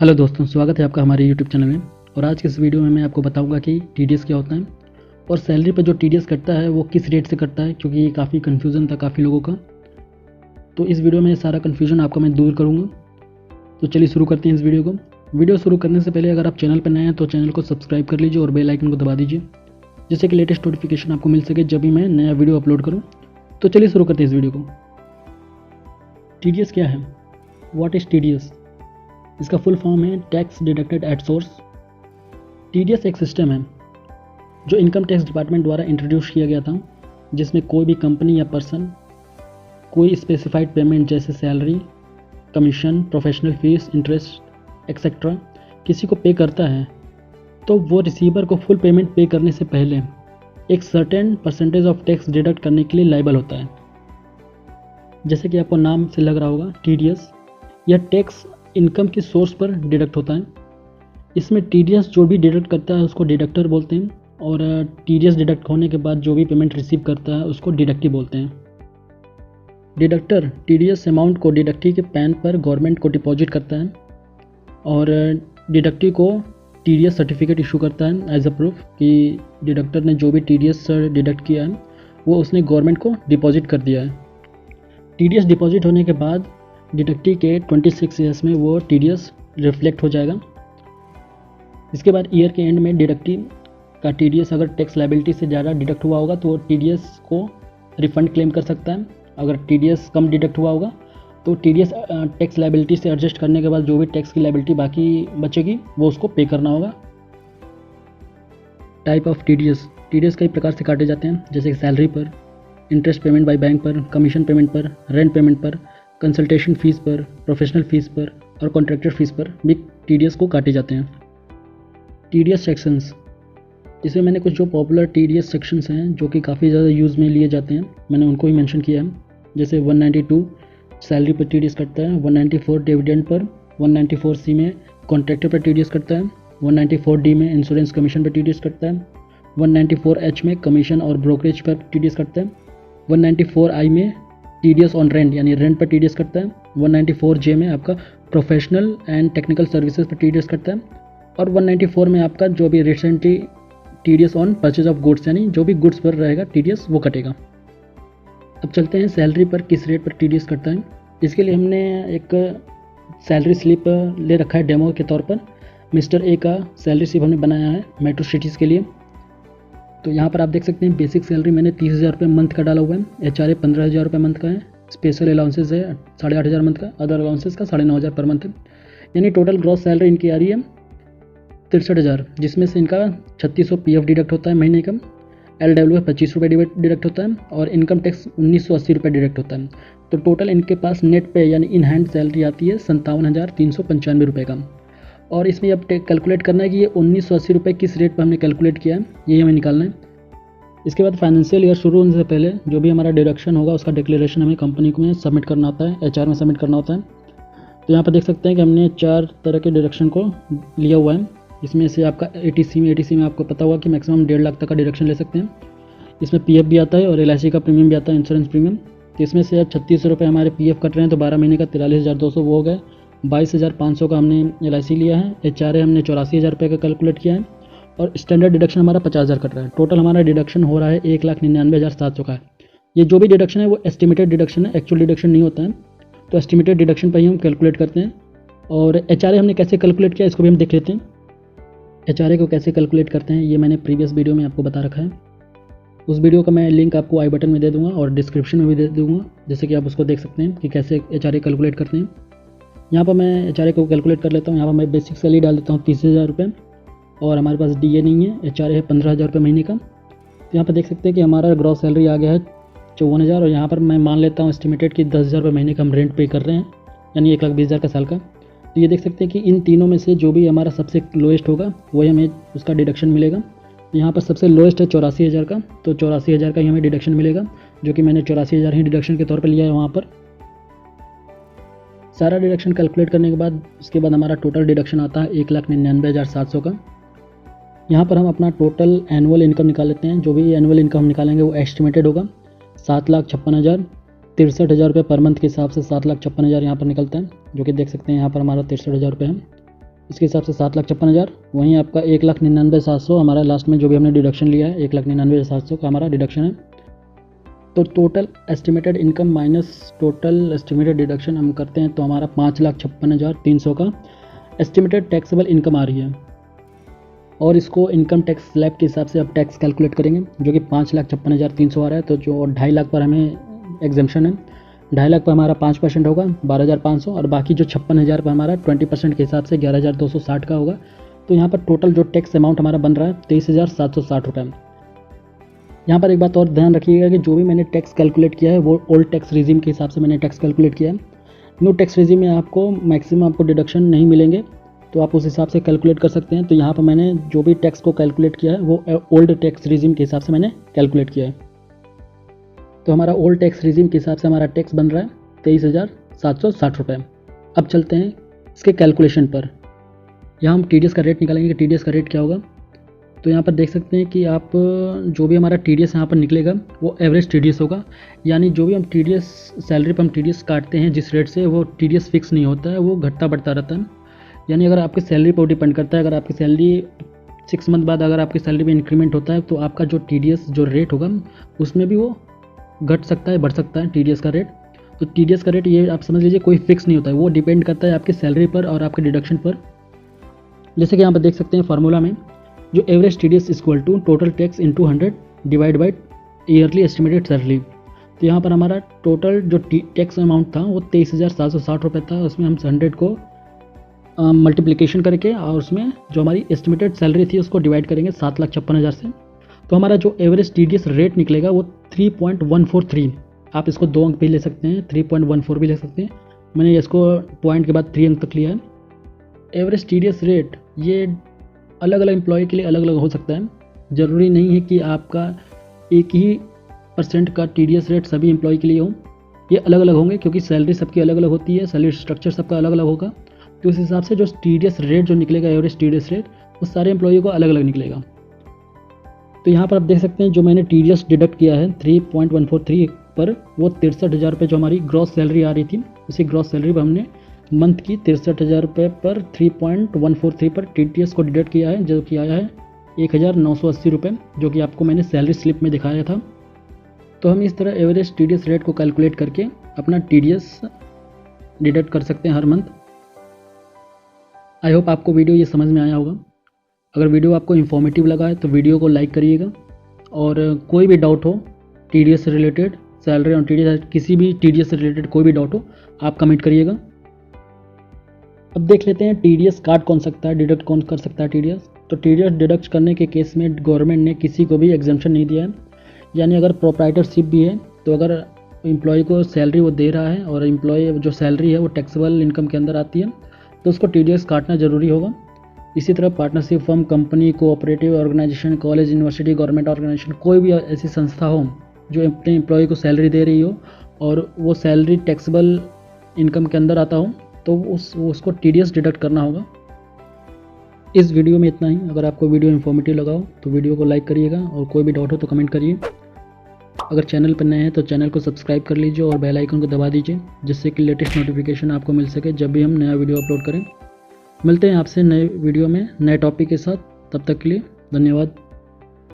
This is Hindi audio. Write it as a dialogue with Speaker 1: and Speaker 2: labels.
Speaker 1: हेलो दोस्तों, स्वागत है आपका हमारे यूट्यूब चैनल में। और आज के इस वीडियो में मैं आपको बताऊंगा कि टीडीएस क्या होता है और सैलरी पर जो टीडीएस कटता है वो किस रेट से कटता है, क्योंकि ये काफ़ी कन्फ्यूज़न था काफ़ी लोगों का। तो इस वीडियो में सारा कन्फ्यूज़न आपका मैं दूर करूँगा। तो चलिए शुरू करते हैं इस वीडियो को। वीडियो शुरू करने से पहले अगर आप चैनल पर नए हैं तो चैनल को सब्सक्राइब कर लीजिए और बेल आइकन को दबा दीजिए, जिससे कि लेटेस्ट नोटिफिकेशन आपको मिल सके जब भी मैं नया वीडियो अपलोड करूँ। तो चलिए शुरू करते हैं इस वीडियो को। टीडीएस क्या है? What is TDS? इसका फुल फॉर्म है tax deducted at source. TDS एक सिस्टम है जो इनकम टैक्स डिपार्टमेंट द्वारा इंट्रोड्यूस किया गया था, जिसमें कोई भी कंपनी या पर्सन कोई स्पेसिफाइड पेमेंट जैसे salary, commission, professional fees, interest etcetera किसी को पे करता है तो वो रिसीवर को फुल पेमेंट पे करने से पहले एक certain percentage of tax deduct करने के लिए लायबल होता है। जैसे कि आपको नाम से लग रहा होगा, टीडीएस यह टैक्स इनकम की सोर्स पर डिडक्ट होता है। इसमें टीडीएस जो भी डिडक्ट करता है उसको डिडक्टर बोलते हैं, और टीडीएस डिडक्ट होने के बाद जो भी पेमेंट रिसीव करता है उसको डिडक्टी बोलते हैं। डिडक्टर टीडीएस अमाउंट को डिडक्टी के पैन पर गवर्नमेंट को डिपॉजिट करता है और डिडक्टी को टीडीएस सर्टिफिकेट इशू करता है एज अ प्रूफ कि डिडक्टर ने जो भी टीडीएस डिडक्ट किया है वो उसने गवर्नमेंट को डिपॉजिट कर दिया है। टीडीएस डिपॉजिट होने के बाद डिडक्टी के 26 ईयर्स में वो टीडीएस रिफ्लेक्ट हो जाएगा। इसके बाद ईयर के एंड में डिडक्टी का टीडीएस अगर टैक्स लायबिलिटी से ज़्यादा डिडक्ट हुआ होगा तो टीडीएस को रिफंड क्लेम कर सकता है। अगर टीडीएस कम डिडक्ट हुआ होगा तो टीडीएस टैक्स लायबिलिटी से एडजस्ट करने के बाद जो भी टैक्स की लायबिलिटी बाकी बचेगी वो उसको पे करना होगा। टाइप ऑफ टीडीएस कई प्रकार से काटे जाते हैं, जैसे कि सैलरी पर, इंटरेस्ट पेमेंट बाय बैंक पर, कमीशन पेमेंट पर, रेंट पेमेंट पर, कंसल्टेशन फीस पर, प्रोफेशनल फीस पर और कॉन्ट्रैक्टर फीस पर भी टीडीएस को काटे जाते हैं। टीडीएस सेक्शंस, इसमें मैंने कुछ जो पॉपुलर टीडीएस सेक्शंस हैं जो कि काफ़ी ज़्यादा यूज़ में लिए जाते हैं, मैंने उनको ही मेंशन किया है। जैसे 192 सैलरी पर टीडीएस कटता है, 194 डिविडेंड पर, 194C में कॉन्ट्रैक्टर पर टीडीएस कटता है, 194D में इंश्योरेंस कमीशन पर टीडीएस कटता है, 194H में कमीशन और ब्रोकरेज पर टीडीएस कटता है, 194I में टीडीएस ऑन रेंट यानी रेंट पर टीडीएस कटता है, 194J में आपका प्रोफेशनल एंड टेक्निकल सर्विसेज पर टीडीएस कटता है, और 194 में आपका जो भी recently TDS on purchase of goods यानी जो भी गुड्स पर रहेगा टीडीएस वो कटेगा। अब चलते हैं सैलरी पर किस रेट पर टीडीएस कटता है। इसके लिए हमने एक सैलरी स्लिप ले रखा है डेमो के तौर पर। मिस्टर ए का सैलरी स्लिप हमने बनाया है मेट्रो सिटीज़ के लिए। तो यहाँ पर आप देख सकते हैं बेसिक सैलरी मैंने 30,000 रुपये मंथ का डाला हुआ है, HRA 15,000 रुपये मंथ का है, स्पेशल अलाउंसेस है 8,500 मंथ का, अदर अलाउंसेस का 9,500 पर मंथ है, यानी टोटल ग्रॉस सैलरी इनकी आ रही है 63,000, जिसमें से इनका 3600 PF डिडक्ट होता है महीने का, LW 25 रुपये डिडक्ट होता है और इनकम टैक्स 1980 रुपये डिडक्ट होता है। तो टोटल इनके पास नेट पे यानी इन हैंड सैलरी आती है 57,395 रुपये का। और इसमें अब कैलकुलेट करना है कि ये 1980 रुपये किस रेट पर हमने कैलकुलेट किया है, यही हमें निकालना है। इसके बाद फाइनेंशियल ईयर शुरू होने से पहले जो भी हमारा डिडक्शन होगा उसका डिक्लेरेशन हमें कंपनी को में सबमिट करना होता है, HR में सबमिट करना होता है। तो यहाँ पर देख सकते हैं कि हमने 4 तरह के डिडक्शन को लिया हुआ है। इसमें से आपका ATC में आपको पता होगा कि मैक्सिमम 1.5 लाख तक का डिडक्शन ले सकते हैं। इसमें PF भी आता है और LIC का प्रीमियम भी आता है, इंश्योरेंस प्रीमियम। तो इसमें से अब 3600 रुपये हमारे PF कट रहे हैं तो 12 महीने का 43,200 वो हो गए। 22,500 का हमने LIC लिया है, HRA हमने 84,000 रुपये का कैलकुलेट किया है और स्टैंडर्ड डिडक्शन हमारा 50,000 कट रहा है। टोटल हमारा डिडक्शन हो रहा है 1,99,700 का है। ये जो भी डिडक्शन है वो एस्टिमेटेड डिडक्शन है, एक्चुअल डिडक्शन नहीं होता है। तो एस्टिमेटेड डिडक्शन पर ही हम कैलकुलेट करते हैं। और HRA हमने कैसे कैलकुलेट किया इसको भी हम देख लेते हैं। HRA को कैसे कैलकुलेट करते हैं ये मैंने प्रीवियस वीडियो में आपको बता रखा है। उस वीडियो का मैं लिंक आपको आई बटन में दे दूंगा और डिस्क्रिप्शन में भी दे दूंगा, जैसे कि आप उसको देख सकते हैं कि कैसे HRA कैलकुलेट करते हैं। यहाँ पर मैं HRA को कैलकुलेट कर लेता हूँ। यहाँ पर मैं बेसिक सैलरी डाल देता हूँ 30,000 रुपये और हमारे पास DA नहीं है, HRA है 15,000 रुपये महीने का। तो यहाँ पर देख सकते हैं कि हमारा ग्रॉस सैलरी आ गया है 54,000 और यहाँ पर मैं मान लेता हूँ एस्टिमेटेड कि 10,000 रुपये महीने का हम रेंट पे कर रहे हैं, यानी 1,20,000 का साल का। तो ये देख सकते हैं कि इन तीनों में से जो भी हमारा सबसे लोएस्ट होगा वही हमें उसका डिडक्शन मिलेगा। यहाँ पर सबसे लोएस्ट है 84,000 का, तो 84,000 का ही हमें डिडक्शन मिलेगा, जो कि मैंने 84,000 ही डिडक्शन के तौर पर लिया है वहाँ पर। सारा डिडक्शन कैलकुलेट करने के बाद उसके बाद हमारा टोटल डिडक्शन आता है 1,99,700 का। यहाँ पर हम अपना टोटल एनुअल इनकम निकाल लेते हैं। जो भी एनुअल इनकम हम निकालेंगे वो एस्टिमेटेड होगा 7,56,000, 63,000 रुपये पर मंथ के हिसाब से 7,56,000 यहाँ पर निकलता है, जो कि देख सकते हैं यहाँ पर हमारा 63,000 रुपये है। इसके हिसाब से 7,56,000। वहीं आपका 1,99,700 हमारा लास्ट में जो भी हमने डिडक्शन लिया है 1,99,700 का हमारा डिडक्शन है। तो total estimated income minus total estimated deduction हम करते हैं तो हमारा 5,56,300 का एस्टिमेटेड टैक्सेबल इनकम आ रही है। और इसको इनकम टैक्स स्लैब के हिसाब से अब टैक्स कैलकुलेट करेंगे जो कि 5,56,300 आ रहा है। तो जो 2.5 लाख पर हमें एग्जेम्पशन है, 2.5 लाख पर हमारा 5% होगा 12,500, और बाकी जो 56,000 पर हमारा 20% के हिसाब से 11,260 का होगा। तो यहाँ पर टोटल जो टैक्स अमाउंट हमारा बन रहा है 23,760 रुपये। यहाँ पर एक बात और ध्यान रखिएगा कि जो भी मैंने टैक्स कैलकुलेट किया है वो ओल्ड टैक्स रिजीम के हिसाब से मैंने टैक्स कैलकुलेट किया है। न्यू टैक्स रिजीम में आपको मैक्सिमम आपको डिडक्शन नहीं मिलेंगे, तो आप उस हिसाब से कैलकुलेट कर सकते हैं। तो यहाँ पर मैंने जो भी टैक्स को कैलकुलेट किया है वो ओल्ड टैक्स रिजीम के हिसाब से मैंने कैलकुलेट किया है। तो हमारा ओल्ड टैक्स रिजीम के हिसाब से हमारा टैक्स बन रहा है 23,760 रुपये। अब चलते हैं इसके कैलकुलेशन पर। यहाँ हम टीडीएस का रेट निकालेंगे कि टीडीएस का रेट क्या होगा। तो यहाँ पर देख सकते हैं कि आप जो भी हमारा टीडीएस यहाँ पर निकलेगा वो एवरेज टीडीएस होगा, यानी जो भी हम टीडीएस सैलरी पर हम टीडीएस काटते हैं जिस रेट से, वो टीडीएस फिक्स नहीं होता है, वो घटता बढ़ता रहता है। यानी अगर आपकी सैलरी पर डिपेंड करता है, अगर आपकी सैलरी 6 मंथ बाद अगर आपकी सैलरी में इंक्रीमेंट होता है तो आपका जो टीडीएस जो रेट होगा उसमें भी वो घट सकता है बढ़ सकता है टीडीएस का रेट। तो टीडीएस का रेट ये आप समझ लीजिए कोई फिक्स नहीं होता है, वो डिपेंड करता है आपकी सैलरी पर और आपके डिडक्शन पर। जैसे कि यहाँ पर देख सकते हैं फार्मूला में जो average TDS equal to total tax into 100 divide by yearly estimated salary. तो यहाँ पर हमारा टोटल जो टैक्स अमाउंट था वो 23,760 रुपये था। उसमें हम 100 को मल्टीप्लिकेशन करके और उसमें जो हमारी एस्टिमेटेड सैलरी थी उसको डिवाइड करेंगे 7,56,000 से। तो हमारा जो एवरेज टीडीएस रेट निकलेगा वो 3.143। आप इसको 2 अंक भी ले सकते हैं, 3.14 भी ले सकते हैं। मैंने इसको पॉइंट के बाद 3 अंक तक लिया है। एवरेज टीडीएस रेट ये अलग अलग एम्प्लॉय के लिए अलग अलग हो सकता है। ज़रूरी नहीं है कि आपका एक ही % का टीडीएस रेट सभी एम्प्लॉय के लिए हो, ये अलग अलग होंगे क्योंकि सैलरी सबकी अलग अलग होती है, सैलरी स्ट्रक्चर सबका अलग अलग होगा। तो उस हिसाब से जो टीडीएस रेट जो निकलेगा एवरेज टीडीएस रेट वो सारे एम्प्लॉय को अलग अलग निकलेगा। तो यहाँ पर आप देख सकते हैं जो मैंने टीडीएस डिडक्ट किया है 3.143 पर, वो 63,000 रुपये जो हमारी ग्रॉस सैलरी आ रही थी, उसी ग्रॉस सैलरी पर हमने मंथ की 63,000 रुपये पर 3.143 पर टीडीएस को डिडक्ट किया है, जो कि आया है 1,980 रुपये, जो कि आपको मैंने सैलरी स्लिप में दिखाया था। तो हम इस तरह एवरेज टीडीएस रेट को कैलकुलेट करके अपना टीडीएस डिडक्ट कर सकते हैं हर मंथ। आई होप आपको वीडियो ये समझ में आया होगा। अगर वीडियो आपको इन्फॉर्मेटिव लगा है तो वीडियो को लाइक करिएगा, और कोई भी डाउट हो टीडीएस से रिलेटेड, सैलरी और टीडीएस, किसी भी टीडीएस से रिलेटेड कोई भी डाउट हो आप कमेंट करिएगा। अब देख लेते हैं टीडीएस काट कौन सकता है, डिडक्ट कौन कर सकता है टीडीएस। तो टीडीएस डिडक्ट करने के केस में गवर्नमेंट ने किसी को भी एग्जेम्पशन नहीं दिया है। यानी अगर प्रोप्राइटरशिप भी है तो अगर एम्प्लॉय को सैलरी वो दे रहा है और एम्प्लॉय जो सैलरी है वो टैक्सेबल इनकम के अंदर आती है तो उसको टीडीएस काटना ज़रूरी होगा। इसी तरह partnership firm, company, cooperative organisation, college, university, government organisation, कोई भी ऐसी संस्था हो जो अपने एम्प्लॉय को सैलरी दे रही हो और वो सैलरी टैक्सेबल इनकम के अंदर आता हो तो उसको टीडीएस डिडक्ट करना होगा। इस वीडियो में इतना ही। अगर आपको वीडियो इन्फॉर्मेटिव लगा हो तो वीडियो को लाइक करिएगा, और कोई भी डाउट हो तो कमेंट करिए। अगर चैनल पर नए हैं तो चैनल को सब्सक्राइब कर लीजिए और बेल आइकन को दबा दीजिए, जिससे कि लेटेस्ट नोटिफिकेशन आपको मिल सके जब भी हम नया वीडियो अपलोड करें। मिलते हैं आपसे नए वीडियो में नए टॉपिक के साथ। तब तक के लिए धन्यवाद।